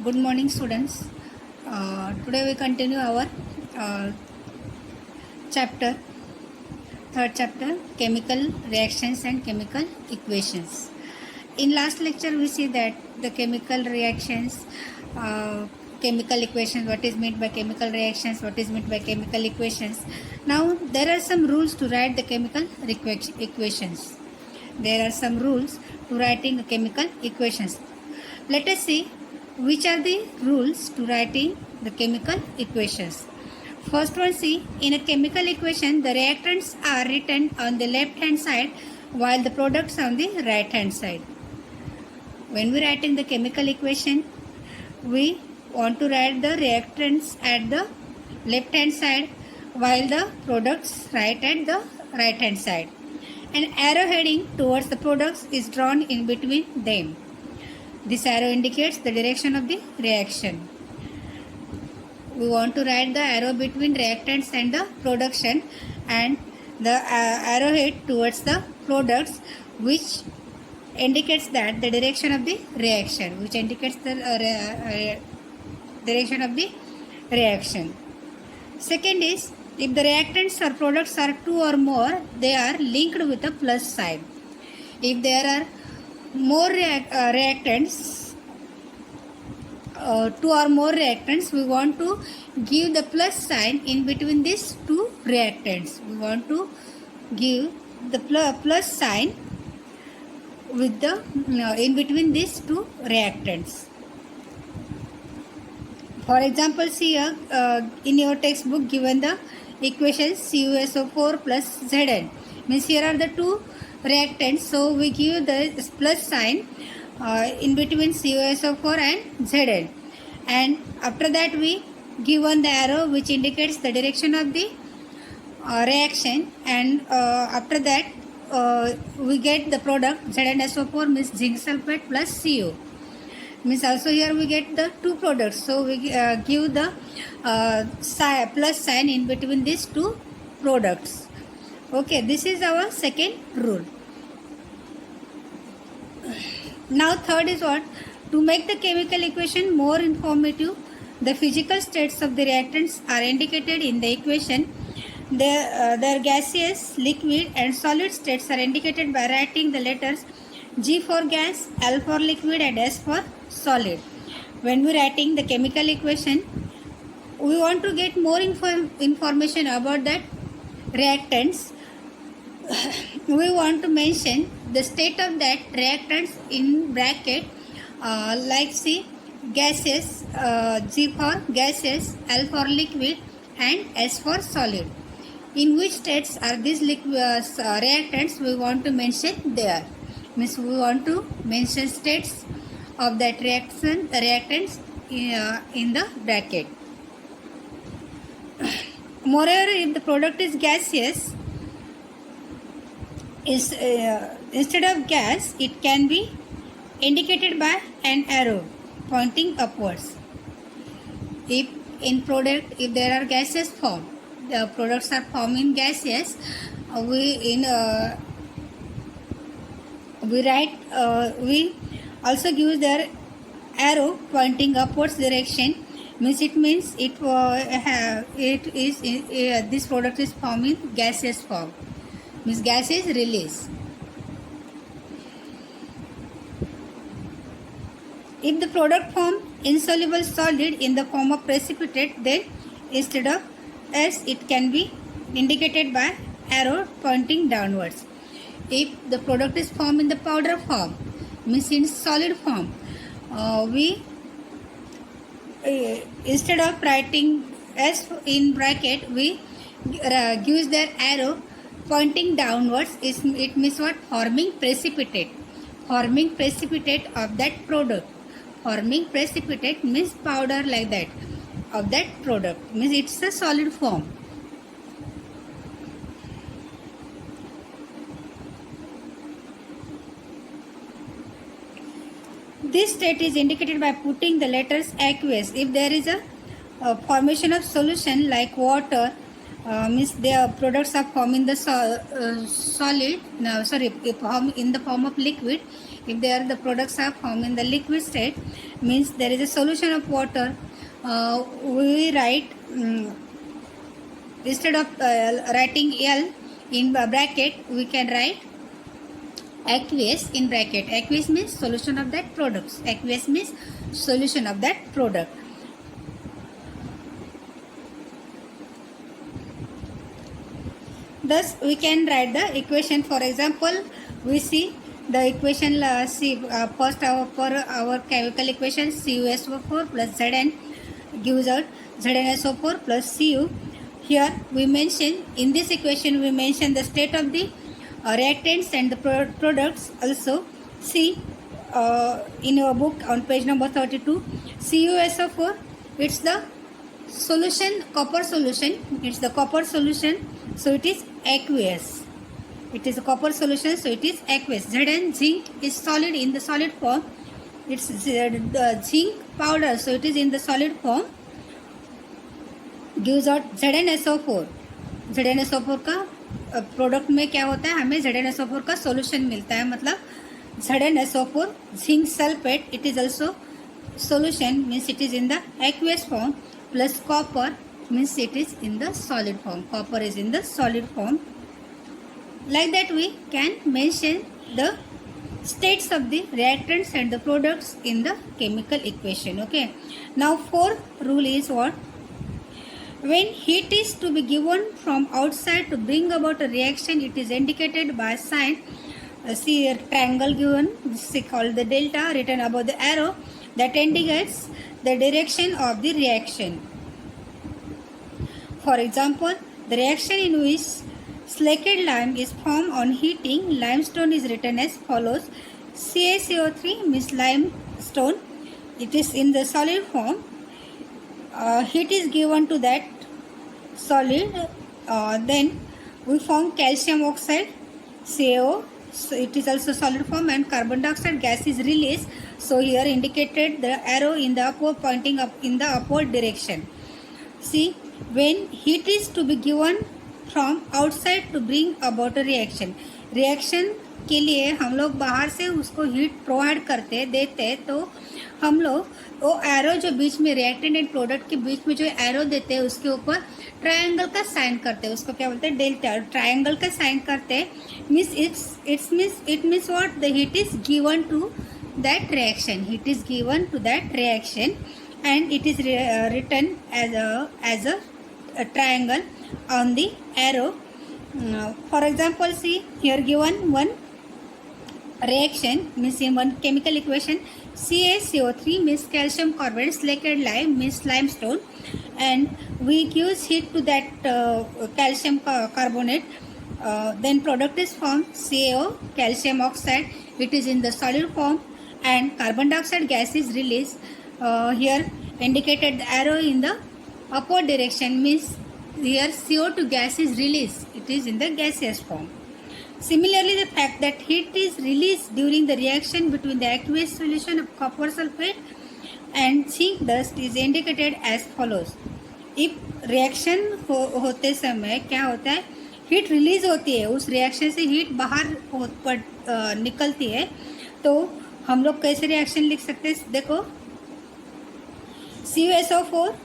Good morning, students. Today we continue our uh, chapter, third chapter, chemical reactions and chemical equations. In last lecture, we see that the chemical reactions, chemical equations, what is meant by chemical reactions, what is meant by chemical equations. Now, there are some rules to write the chemical equations. There are some rules to writing chemical equations. Let us see which are the rules to writing the chemical equations. First one, see, in a chemical equation, the reactants are written on the left hand side while the products on the right hand side. When we writing the chemical equation, we want to write the reactants at the left hand side while the products right at the right hand side. An arrow heading towards the products is drawn in between them. This arrow indicates the direction of the reaction. We want to write the arrow between reactants and the production, and the arrowhead towards the products, which indicates that the direction of the reaction, direction of the reaction. Second is, if the reactants or products are two or more, they are linked with a plus sign. If there are more reactants, two or more reactants, we want to give the plus sign in between these two reactants. We want to give the plus sign with the in between these two reactants. For example, see in your textbook given the equation CuSO4 plus Zn. Means here are the two reactants, so we give the plus sign in between CuSO4 and Zn, and after that we give on the arrow which indicates the direction of the reaction, and after that we get the product ZnSO4 means zinc sulfate plus Cu. Means also here we get the two products, so we give the plus sign in between these two products. Okay, this is our second rule. Now third is what? To make the chemical equation more informative, the physical states of the reactants are indicated in the equation. Their gaseous, liquid and solid states are indicated by writing the letters G for gas, L for liquid and S for solid. When we writing the chemical equation, we want to get more information about that reactants. We want to mention the state of that reactants in bracket, like see gases, G for gases, L for liquid and S for solid. In which states are these reactants we want to mention there. Means we want to mention states of that reactants in the bracket. Moreover, if the product is gaseous, instead of gas, it can be indicated by an arrow pointing upwards. If in product, if there are gases formed, the products are forming gaseous, we also give their arrow pointing upwards direction. Means it means this product is forming gaseous form. Means gas is released. If the product form insoluble solid in the form of precipitate, then instead of S it can be indicated by arrow pointing downwards. If the product is formed in the powder form, means in solid form, we instead of writing S in bracket, we use that arrow pointing downwards. It means what? Forming precipitate. Forming precipitate of that product. Forming precipitate means powder like that of that product. Means it's a solid form. This state is indicated by putting the letters aqueous. If there is a formation of solution like water, means the products are forming the solid. In the form of liquid. If they are the products are formed in the liquid state, means there is a solution of water. We write instead of writing L in bracket, we can write aqueous in bracket. Aqueous means solution of that product. Aqueous means solution of that product. Thus, we can write the equation. For example, we see the equation. First our chemical equation CuSO4 plus Zn gives out ZnSO4 plus Cu. Here we mention in this equation we mention the state of the reactants and the products. Also see in your book on page number 32, CuSO4, it's the solution, copper solution. It's the copper solution, so it is aqueous. It is a copper solution, so it is aqueous. Zn, zinc, is solid in the solid form. It's the zinc powder, so it is in the solid form. Gives out ZnSO4. ZnSO4 का product में क्या होता है, हमें ZnSO4 का solution मिलता है. मतलब ZnSO4 zinc sulfate, it is also solution, means it is in the aqueous form, plus copper means it is in the solid form. Copper is in the solid form. Like that we can mention the states of the reactants and the products in the chemical equation. Okay. Now fourth rule is what? When heat is to be given from outside to bring about a reaction, it is indicated by a sign. See a triangle given, this is called the delta, written above the arrow, that indicates the direction of the reaction. For example, the reaction in which slaked lime is formed on heating limestone is written as follows. CaCO3 means limestone. It is in the solid form. Heat is given to that solid. Then we form calcium oxide, CaO. So it is also solid form, and carbon dioxide gas is released. So here indicated the arrow in the upward, pointing up in the upward direction. See, when heat is to be given from outside to bring about a reaction. Reaction के लिए हम लोग बाहर से उसको heat provide करते देते, तो हम लोग वो एरो जो बीच में रिएक्टेंट एंड प्रोडक्ट के बीच में जो एरो देते हैं उसके ऊपर ट्रायंगल का साइन करते हैं. उसको क्या बोलते हैं? डेल्टा. ट्रायंगल का साइन करते हैं means it means what? The heat is given to that reaction. Heat is given to that reaction and it is written as a triangle on the arrow. For example, see here given one reaction, means in one chemical equation, CaCO3 means calcium carbonate, slaked lime means limestone, and we use heat to that calcium carbonate. Then product is formed, CaO, calcium oxide. It is in the solid form, and carbon dioxide gas is released. Here indicated the arrow in the upward direction, means here CO2 gas is released. It is in the gaseous form. Similarly, the fact that heat is released during the reaction between the aqueous solution of copper sulfate and zinc dust is indicated as follows. if reaction होते समय क्या होता है, heat release होती है, उस reaction से heat बाहर निकलती है, तो हम लोग कैसे रिएक्शन लिख सकते हैं? देखो, CuSO4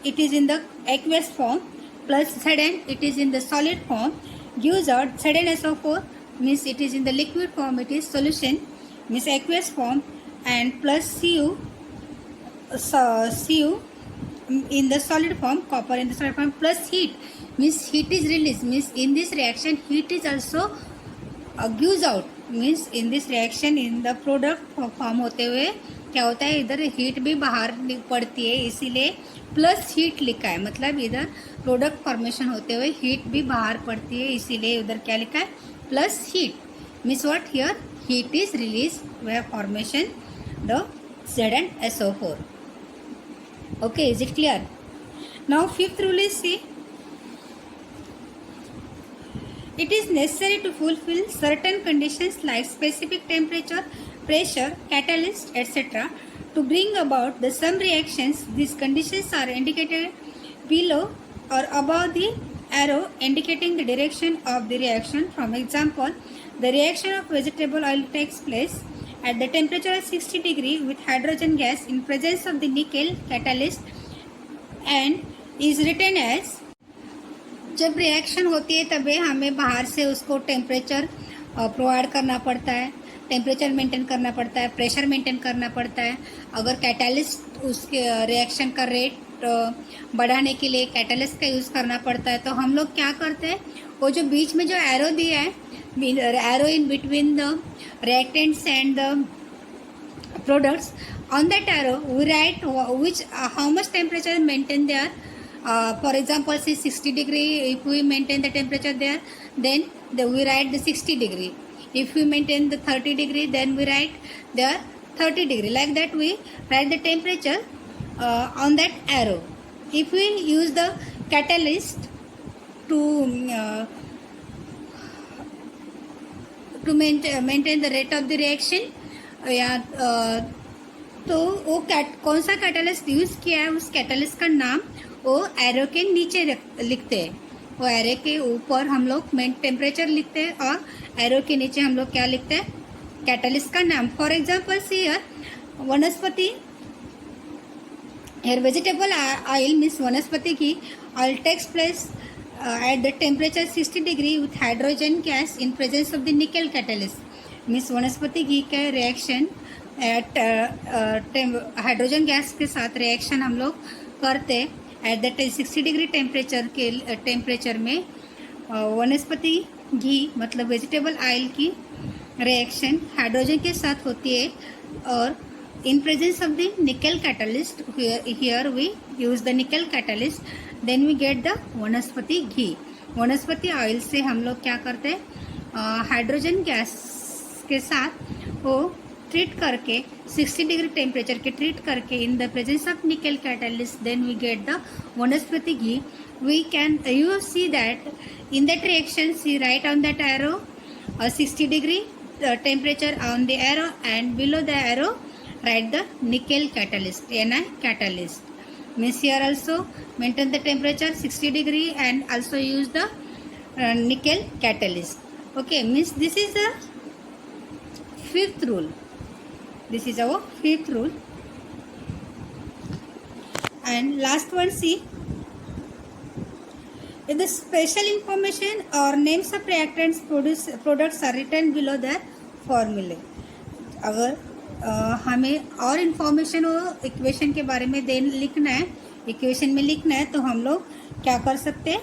it is in the aqueous form plus Zn it is in the solid form gives out ZnSO4 means it is in the liquid form, it is solution means aqueous form, and plus Cu in the solid form, copper in the solid form, plus heat means heat is released, means in this reaction heat is also gives out, means in this reaction in the product form होते हुए क्या होता है, इधर heat भी बाहर पड़ती है, इसीलिए प्लस हीट लिखा है. मतलब इधर प्रोडक्ट फॉर्मेशन होते हुए हीट भी बाहर पड़ती है, इसीलिए उधर क्या लिखा है, plus heat. Means what? Here heat is release where formation the ZnSO4. Okay, is it clear? Now fifth rule is, see, it is necessary to fulfill certain conditions like specific temperature, pressure, catalyst, etc. to bring about the some reactions. These conditions are indicated below or above the arrow indicating the direction of the reaction. From example, the reaction of vegetable oil takes place at the temperature of 60 degree with hydrogen gas in presence of the nickel catalyst and is written as. जब reaction होती है तभी हमें बाहर से उसको temperature provide करना पड़ता है, टेम्परेचर मेंटेन करना पड़ता है, प्रेशर मेंटेन करना पड़ता है. अगर कैटलिस्ट उसके रिएक्शन का रेट बढ़ाने के लिए कैटलिस्ट का यूज़ करना पड़ता है तो हम लोग क्या करते हैं, वो जो बीच में जो एरो दिया है, arrow in between the reactants and the products, on that arrow we write how much temperature maintain there. For example, say 60 degree, if we maintain the temperature there, then we write the 60 degree. If we maintain the 30 degree, then we write there 30 degree. Like that we write the temperature on that arrow. If we use the catalyst to maintain the rate of the reaction, या तो वो कौन सा catalyst use किया है, उस catalyst का नाम वो एरो के नीचे लिखते हैं. वो एरो के ऊपर हम लोग टेम्परेचर लिखते हैं और एरो के नीचे हम लोग क्या लिखते हैं, कैटलिस्ट का नाम. For example see here vanaspati, here vegetable oil means vanaspati ghee. Oil takes place at the temperature 60 degree with hydrogen gas in presence of the nickel catalyst. Means vanaspati घी का रिएक्शन एट हाइड्रोजन गैस के साथ रिएक्शन हम लोग करते at the 60 degree temperature में. वनस्पति घी मतलब वेजिटेबल ऑयल की रिएक्शन हाइड्रोजन के साथ होती है और in presence of the nickel catalyst. Here we use the nickel catalyst, then we get the vanaspati ghee. वनस्पति ऑयल से हम लोग क्या करते हैं, हाइड्रोजन गैस के साथ वो ट्रीट करके 60 डिग्री टेम्परेचर के ट्रीट करके in the presence of nickel catalyst, then we get the vanaspati ghee. We can you see that in that reaction see right on that arrow 60 degree temperature on the arrow and below the arrow write the nickel catalyst, Ni catalyst. Means here also maintain the temperature 60 degree and also use the nickel catalyst. Okay, means this is the fifth rule. This is our fifth rule. And last one, see, if the special information or names of reactants products are written below their formulae. अगर हमें और information हो equation के बारे में लिखना है, equation में लिखना है, तो हम लोग क्या कर सकते हैं,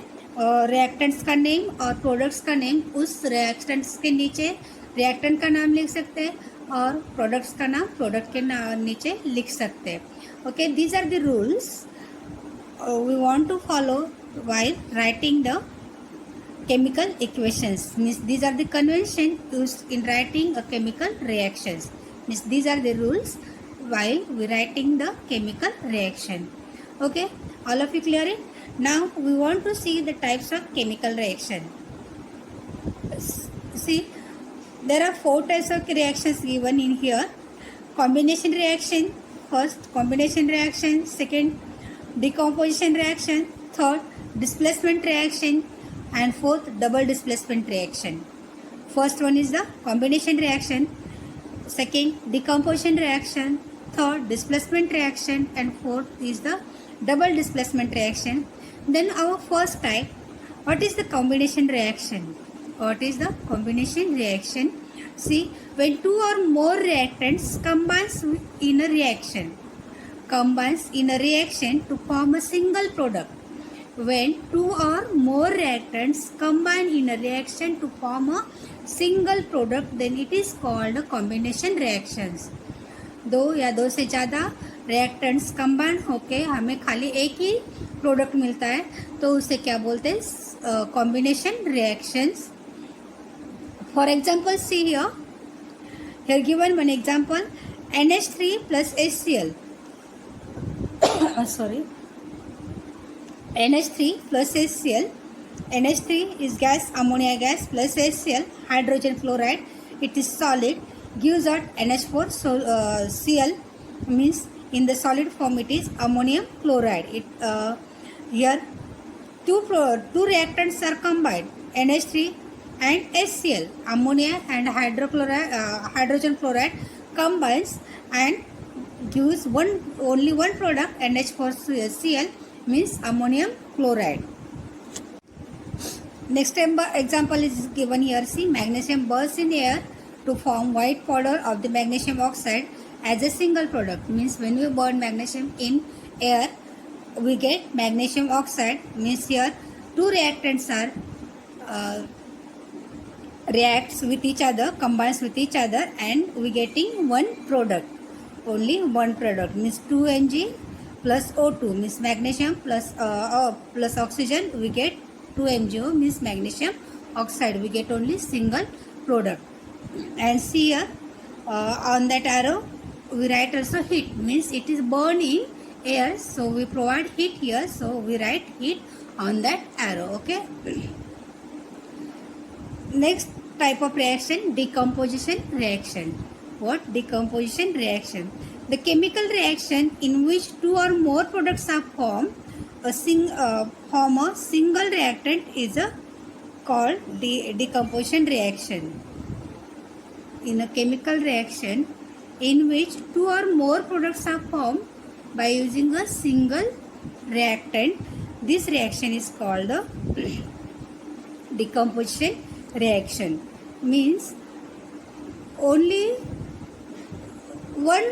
रिएक्टेंट्स का नेम और प्रोडक्ट्स का नेम उस रिएक्टेंट्स के नीचे रिएक्टेंट का नाम लिख सकते हैं और प्रोडक्ट्स का नाम प्रोडक्ट के नीचे लिख सकते हैं. Okay, these are the rules we want to follow while writing the chemical equations. Means these are the convention used in writing a chemical reactions. Means these are the rules while we writing the chemical reaction. Okay, all of you clear it? Now we want to see the types of chemical reaction. See, there are 4 types of reactions given in here. Combination reaction, first combination reaction, second decomposition reaction, third displacement reaction, and fourth double displacement reaction. First one is the combination reaction, second decomposition reaction, third displacement reaction, and fourth is the double displacement reaction. Then our first type, what is the combination reaction? What is the combination reaction? See, when two or more reactants combines in a reaction to form a single product. When two or more reactants combine in a reaction to form a single product, then it is called a combination reactions. दो या दो से ज़्यादा reactants combine होके हमें खाली एक ही product मिलता है तो उसे क्या बोलते हैं, combination reactions. For example, see here given one example, NH3 plus HCl. Sorry. NH3 plus HCl. NH3 is gas, ammonia gas, plus HCl, hydrogen fluoride. It is solid, gives out NH4. So Cl means in the solid form it is ammonium chloride. Here two reactants are combined, NH3 and HCl, ammonia and hydrogen fluoride combines and gives only one product, NH4Cl, means ammonium chloride. Next example is given here. See, magnesium bursts in air to form white powder of the magnesium oxide as a single product. Means when we burn magnesium in air, we get magnesium oxide. Means here two reactants are reacts with each other, combines with each other, and we getting one product. Only one product, means 2Mg plus O2, means magnesium plus oxygen, we get 2MgO, means magnesium oxide. We get only single product. And see here on that arrow we write also heat, means it is burned in air, so we provide heat here, so we write heat on that arrow. Okay. Next type of reaction, decomposition reaction. What? Decomposition reaction. The chemical reaction in which two or more products are formed, form a single reactant is called decomposition reaction. In a chemical reaction in which two or more products are formed by using a single reactant, this reaction is called the decomposition reaction. Means only one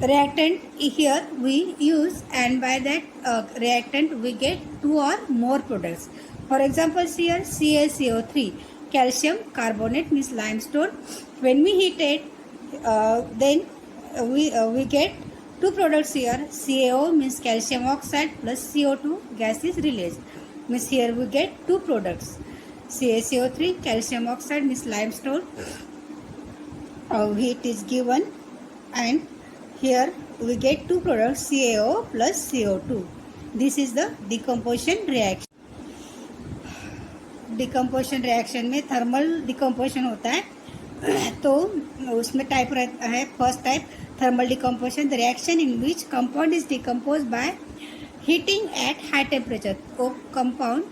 reactant here we use, and by that reactant we get two or more products. For example, here CaCO3, calcium carbonate, means limestone. When we heat it, then we get two products here. CaO means calcium oxide plus CO2 gas is released. Means here we get two products. CaCO3, calcium oxide, means limestone. Heat is given, and here we get two products, CaO plus CO2. This is the decomposition reaction. Decomposition reaction में thermal decomposition होता है, तो उसमें type रहता है. First type thermal decomposition, the reaction in which compound is decompose by heating at high temperature. वो compound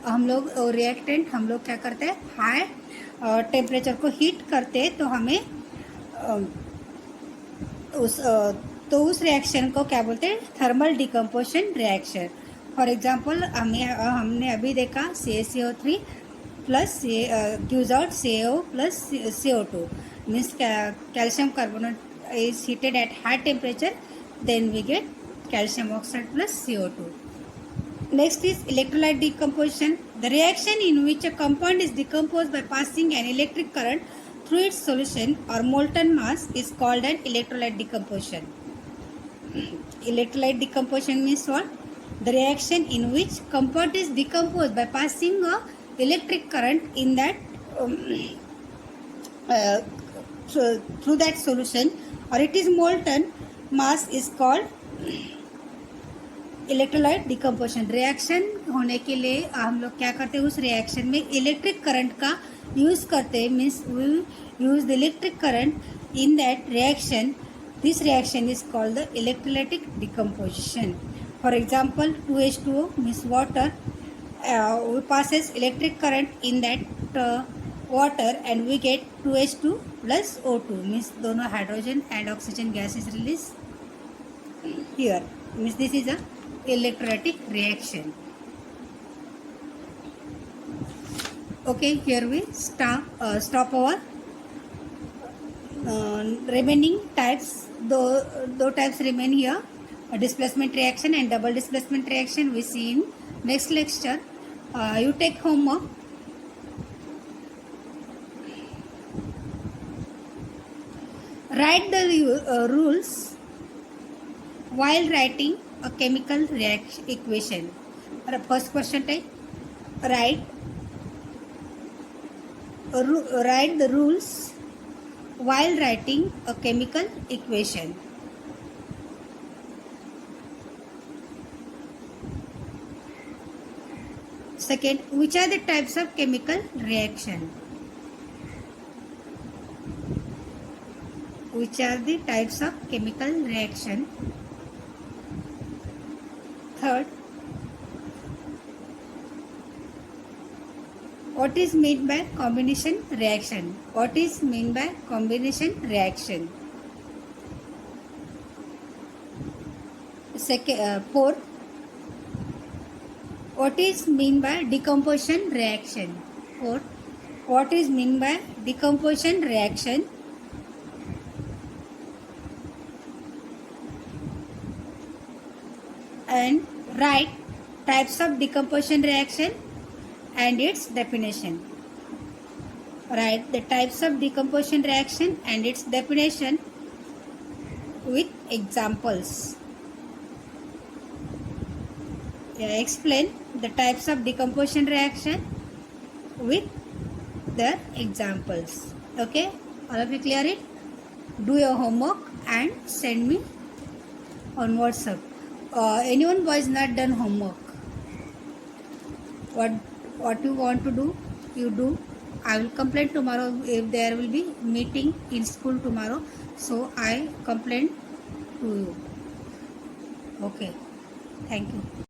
हम लोग रिएक्टेंट हम लोग क्या करते हैं, हाई टेम्परेचर को हीट करते हैं, तो हमें उस रिएक्शन को क्या बोलते हैं, thermal decomposition reaction. For example हमने अभी देखा CaCO3 plus gives out CaO plus CO2, means calcium carbonate is heated at high temperature, then we get calcium oxide plus CO2. Next is electrolyte decomposition, the reaction in which a compound is decomposed by passing an electric current through its solution or molten mass is called an electrolyte decomposition. Electrolyte decomposition means what? The reaction in which compound is decomposed by passing a electric current in that through that solution, or it is molten mass is called electrolyte decomposition. Reaction होने के लिए हम लोग क्या करते हैं, उस reaction में इलेक्ट्रिक करंट का यूज़ करते हैं. Means we use the electric current in that reaction. This reaction is called the electrolytic decomposition. For example 2H2O means water, we passes electric current in that water and we get 2H2 plus O2, means दोनों hydrogen and oxygen gas is release here. Means this is a electrolytic reaction. Okay, here we stop our remaining types. Though types remain here, a displacement reaction and double displacement reaction we see in next lecture. You take homework. Write the rules while writing a chemical reaction equation. First question type, write the rules while writing a chemical equation. Second, which are the types of chemical reaction? Which are the types of chemical reaction? Third, What is meant by combination reaction? What is meant by combination reaction? Fourth, what is mean by decomposition reaction? Fourth, what is mean by decomposition reaction? And write types of decomposition reaction and its definition. Write the types of decomposition reaction and its definition with examples. Explain the types of decomposition reaction with the examples. Okay, all of you clear it? Do your homework and send me on WhatsApp. Anyone who has not done homework, what you want to do, you do. I will complain tomorrow if there will be meeting in school tomorrow. So I complain to you. Okay. Thank you.